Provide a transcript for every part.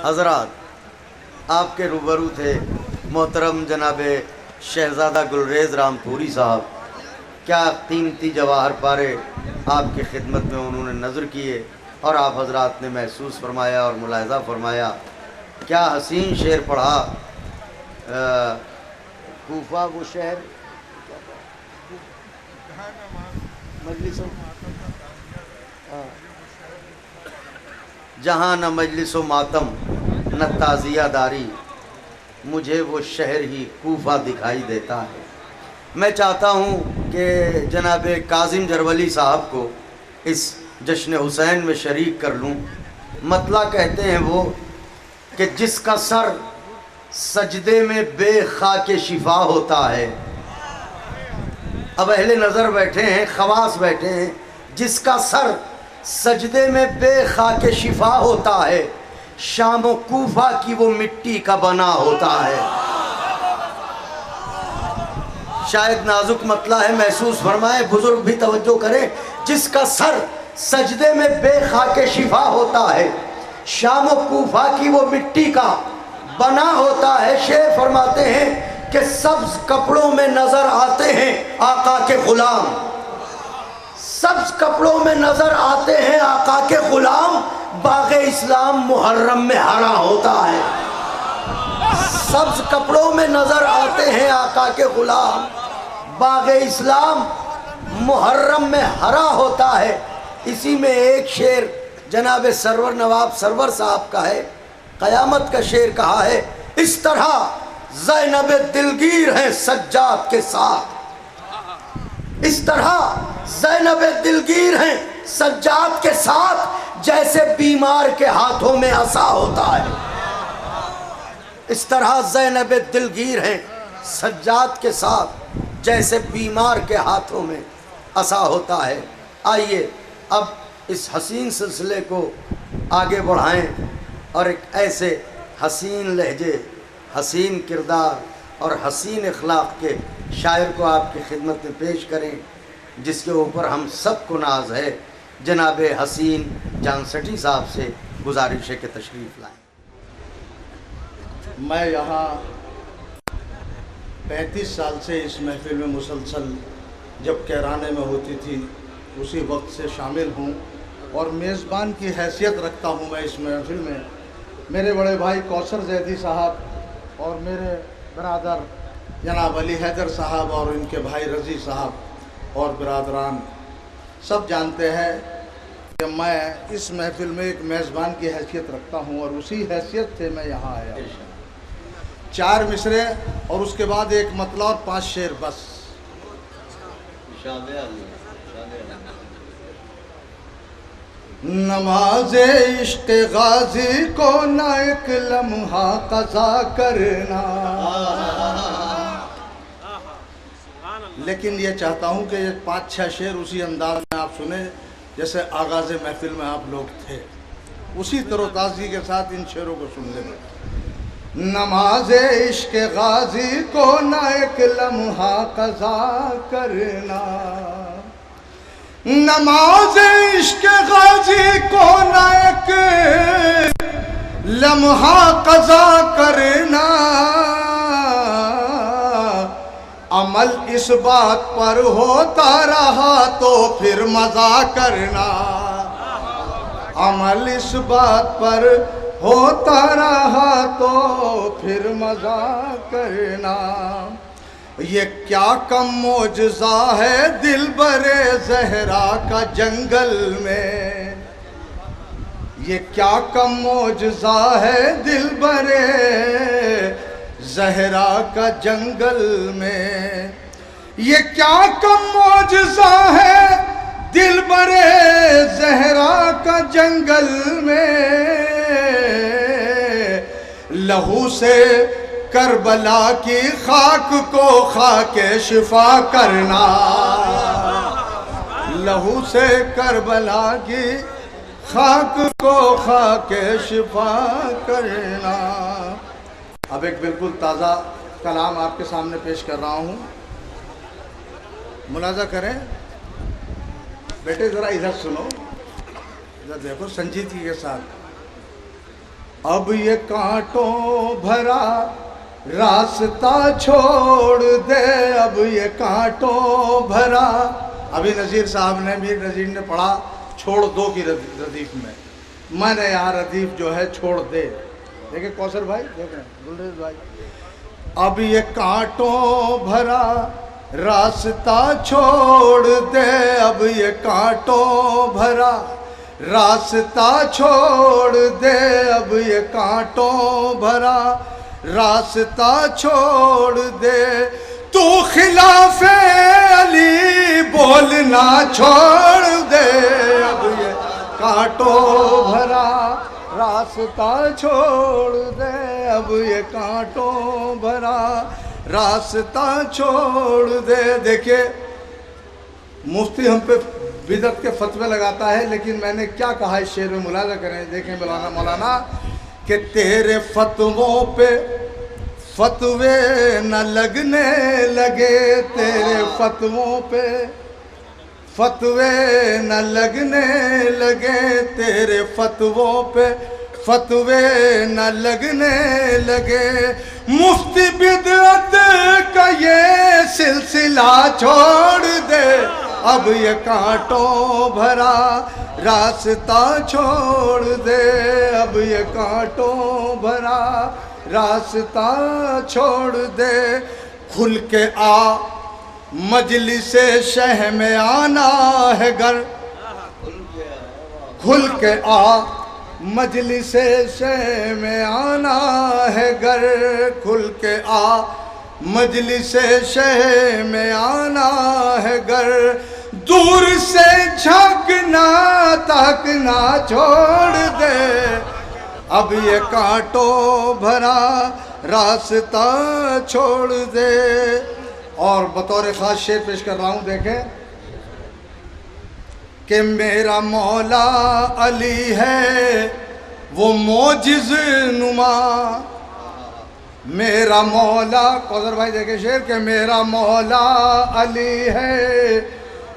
حضرات آپ کے روبرو تھے محترم جناب شہزادہ گلریز رام پوری صاحب. کیا قیمتی جواہر پارے آپ کی خدمت میں انہوں نے نظر کیے اور آپ حضرات نے محسوس فرمایا اور ملاحظہ فرمایا. کیا حسین شعر پڑھا. کوفہ وہ شہر جہاں نہ مجلس و ماتم نہ تعزیہ داری، مجھے وہ شہر ہی کوفہ دکھائی دیتا ہے. میں چاہتا ہوں کہ جناب کاظم جرولی صاحب کو اس جشن حسین میں شریک کر لوں. مطلع کہتے ہیں وہ کہ جس کا سر سجدے میں بے خاک شفا ہوتا ہے. اب اہل نظر بیٹھے ہیں، خواص بیٹھے ہیں. جس کا سر سجدے میں بے خاک شفا ہوتا ہے، شام و کوفہ کی وہ مٹی کا بنا ہوتا ہے. شاید نازک مطلع ہے، محسوس فرمائے، بزرگ بھی توجہ کریں. جس کا سر سجدے میں بے خاک شفا ہوتا ہے، شام و کوفہ کی وہ مٹی کا بنا ہوتا ہے. شعر فرماتے ہیں کہ سبز کپڑوں میں نظر آتے ہیں آقا کے غلام. سبز کپڑوں میں نظر آتے ہیں آقا کے غلام، باغ اسلام محرم میں ہرا ہوتا ہے. سبز کپڑوں میں نظر آتے ہیں آقا کے غلام، باغ اسلام محرم میں ہرا ہوتا ہے. اسی میں ایک شعر جناب سرور نواب سرور صاحب کا ہے. قیامت کا شعر کہا ہے، اس طرح زینب دلگیر ہیں سجاد کے ساتھ. اس طرح زینب دلگیر ہیں سجاد کے ساتھ، جیسے بیمار کے ہاتھوں میں عصا ہوتا ہے. اس طرح زینب دلگیر ہیں سجاد کے ساتھ، جیسے بیمار کے ہاتھوں میں عصا ہوتا ہے. آئیے اب اس حسین سلسلے کو آگے بڑھائیں اور ایک ایسے حسین لہجے، حسین کردار اور حسین اخلاق کے شاعر کو آپ کی خدمت میں پیش کریں، جس کے اوپر ہم سب کو ناز ہے. جناب حسین جانسٹی صاحب سے گزارش ہے کہ تشریف لائیں. میں یہاں 35 سال سے اس محفل میں مسلسل جب کیرانے میں ہوتی تھی اسی وقت سے شامل ہوں اور میزبان کی حیثیت رکھتا ہوں میں اس محفل میں. میرے بڑے بھائی کوثر زیدی صاحب اور میرے برادر جناب علی حیدر صاحب اور ان کے بھائی رضی صاحب اور برادران سب جانتے ہیں کہ میں اس محفل میں ایک میزبان کی حیثیت رکھتا ہوں اور اسی حیثیت سے میں یہاں آیا. 4 مصرے اور اس کے بعد ایک مطلع اور 5 شعر بس. نماز عشق غازی کو نہ ایک لمحہ قضا کرنا. لیکن یہ چاہتا ہوں کہ یہ 5-6 شعر اسی انداز میں آپ سنیں جیسے آغاز محفل میں آپ لوگ تھے. اسی تر و تازگی کے ساتھ ان شعروں کو سن لیں. نماز عشق غازی کو نہ ایک لمحہ قضا کرنا. نماز عشق غازی کو نہ ایک لمحہ قضا کرنا. عمل اس بات پر ہوتا رہا تو پھر مزہ کرنا. عمل اس بات پر ہوتا رہا تو پھر مزہ کرنا. یہ کیا کم معجزہ ہے دلبر زہرا کا جنگل میں. یہ کیا کم معجزہ ہے دلبر زہرا کا جنگل میں. یہ کیا کم معجزہ ہے دلبر زہرا کا جنگل میں. لہو سے کربلا کی خاک کو خاک شفا کرنا. لہو سے کربلا کی خاک کو خاک شفا کرنا. اب ایک بالکل تازہ کلام آپ کے سامنے پیش کر رہا ہوں. ملاحظہ کریں بیٹے، ذرا ادھر سنو، ادھر دیکھو سنجیدگی کے ساتھ. اب یہ کانٹوں بھرا راستہ چھوڑ دے، اب یہ کانٹوں بھرا. ابھی نذیر صاحب نے بھی نذیر نے پڑھا چھوڑ دو کی ردیف میں نے یہاں ردیف جو ہے چھوڑ دے. دیکھیں کوثر بھائی، دیکھیں گلریز بھائی. اب یہ کانٹوں بھرا راستہ چھوڑ دے، اب یہ کانٹوں بھرا راستہ چھوڑ دے، اب یہ کانٹوں بھرا راستہ چھوڑ دے. تو خلاف علی بولنا چھوڑ دے، اب یہ کانٹوں بھرا راستہ چھوڑ دے، اب یہ کانٹوں بھرا راستہ چھوڑ دے. دیکھیے مفتی ہم پہ بدعت کے فتوے لگاتا ہے، لیکن میں نے کیا کہا اس شعر میں ملاحظہ کریں. دیکھیں مولانا کہ تیرے فتووں پہ فتوے نہ لگنے لگے، تیرے فتووں پہ فتوے نہ لگنے لگے، تیرے فتووں پہ فتوے نہ لگنے لگے. مفتی بدعت کا یہ سلسلہ چھوڑ دے، اب یہ کانٹوں بھرا راستہ چھوڑ دے، اب یہ کانٹوں بھرا راستہ چھوڑ دے. کھل کے آ مجلس شہ میں آنا ہے گر، کھل کے آ مجلس شہ میں آنا ہے گر، کھل کے آ مجلس شہ میں آنا ہے گر. دور سے جھانکنا تاکنا چھوڑ دے، اب یہ کانٹوں بھرا راستہ چھوڑ دے. اور بطور خاص شعر پیش کر رہا ہوں. دیکھیں کہ میرا مولا علی ہے وہ معجز نما، میرا مولا کوثر بھائی دیکھیں شعر کہ میرا مولا علی ہے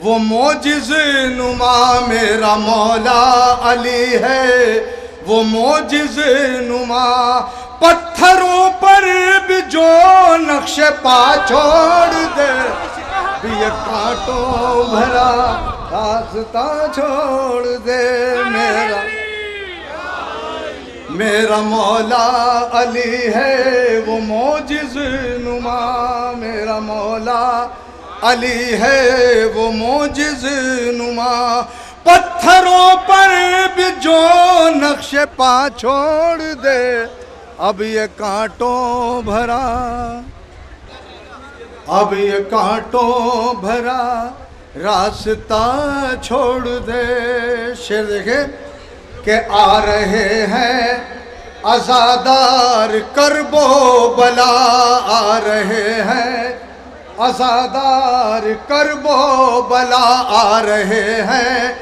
وہ معجز نما، میرا مولا علی ہے وہ معجز نما. پتھروں پر بھی جو نقش پا چھوڑ دے، بھی یہ کانٹوں بھرا راستہ چھوڑ دے. میرا مولا علی ہے وہ معجز نما، میرا مولا علی ہے وہ معجز نما. پتھروں پر بھی جو نقش پا چھوڑ دے، اب یہ کانٹوں بھرا اب یہ کانٹوں بھرا راستہ چھوڑ دے. شعر دیکھیں کہ آ رہے ہیں عزادار کرب و بلا، آ رہے ہیں عزادار کرب و بلا، آ رہے ہیں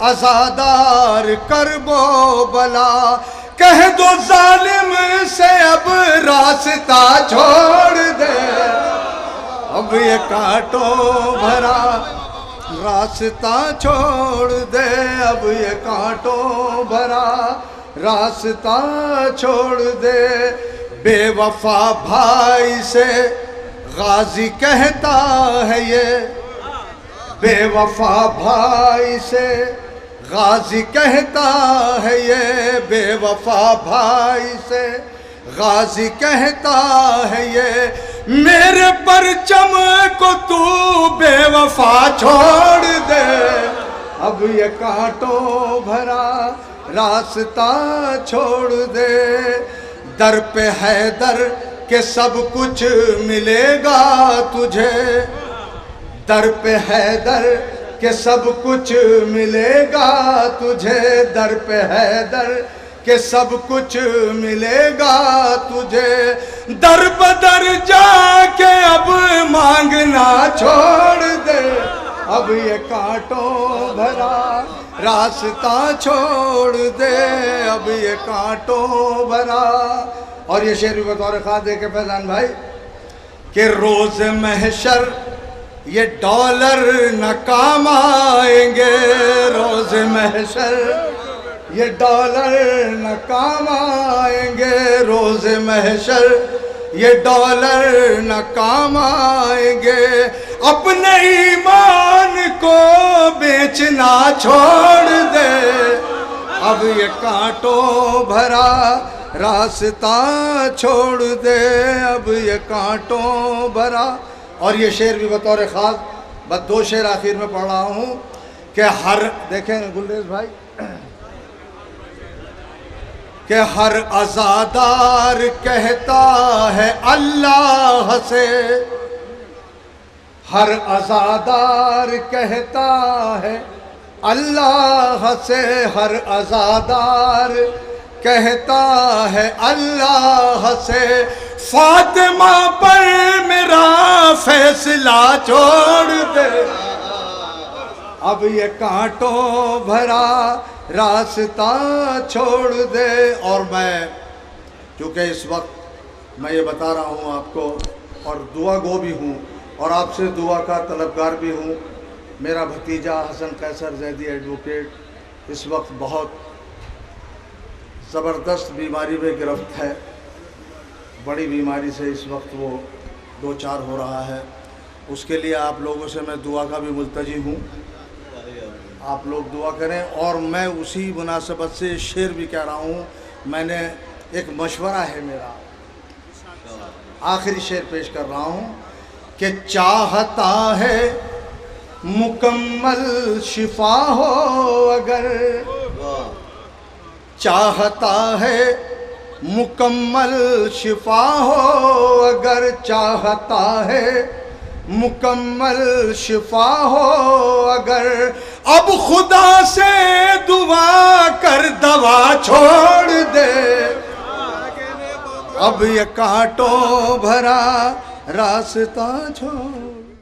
عزادار کرب و بلا. کہہ دو ظالم سے اب راستہ چھوڑ دے، اب یہ کانٹوں بھرا راستہ چھوڑ دے، اب یہ کانٹوں بھرا راستہ چھوڑ دے. بے وفا بھائی سے غازی کہتا ہے یہ، بے وفا بھائی سے غازی کہتا ہے یہ، بے وفا بھائی سے غازی کہتا ہے یہ. میرے پرچم کو تو بے وفا چھوڑ دے، اب یہ کانٹوں بھرا راستہ چھوڑ دے. در پہ حیدر کہ سب کچھ ملے گا تجھے، در پہ حیدر کہ سب کچھ ملے گا تجھے، در پہ حیدر کہ سب کچھ ملے گا تجھے. در بدر جا کے اب مانگنا چھوڑ دے، اب یہ کانٹوں بھرا راستہ چھوڑ دے، اب یہ کانٹوں بھرا. اور یہ شعر بھی بطور خاص دے کے فیضان بھائی کہ روز محشر یہ ڈالر نہ کام آئیں گے، روز محشر یہ ڈالر نہ کام آئیں گے روز محشر، یہ ڈالر نہ کام آئیں گے، اپنے ایمان کو بیچنا چھوڑ دے، اب یہ کانٹوں بھرا راستہ چھوڑ دے، اب یہ کانٹوں بھرا۔ اور یہ شعر بھی بطور خاص بس 2 شعر آخر میں پڑھ رہا ہوں کہ ہر، دیکھیں گلریز بھائی، کہ ہر عزادار کہتا ہے اللہ سے، ہر عزادار کہتا ہے اللہ سے، ہر عزادار کہتا ہے اللہ سے، فاطمہ پر میرا فیصلہ چھوڑ دے، اب یہ کانٹوں بھرا راستہ چھوڑ دے۔ اور میں چونکہ اس وقت میں یہ بتا رہا ہوں آپ کو، اور دعا گو بھی ہوں اور آپ سے دعا کا طلبگار بھی ہوں، میرا بھتیجا حسن قیصر زیدی ایڈوکیٹ اس وقت بہت زبردست بیماری میں گرفت ہے، بڑی بیماری سے اس وقت وہ 2-4 ہو رہا ہے، اس کے لیے آپ لوگوں سے میں دعا کا بھی ملتجی ہوں، آپ لوگ دعا کریں۔ اور میں اسی مناسبت سے شعر بھی کہہ رہا ہوں، میں نے ایک مشورہ ہے میرا، آخری شعر پیش کر رہا ہوں کہ چاہتا ہے مکمل شفا ہو اگر، چاہتا ہے مکمل شفا ہو اگر، چاہتا ہے مکمل شفا ہو اگر، اب خدا سے دعا کر دوا چھوڑ دے، اب یہ کانٹوں بھرا راستہ چھوڑ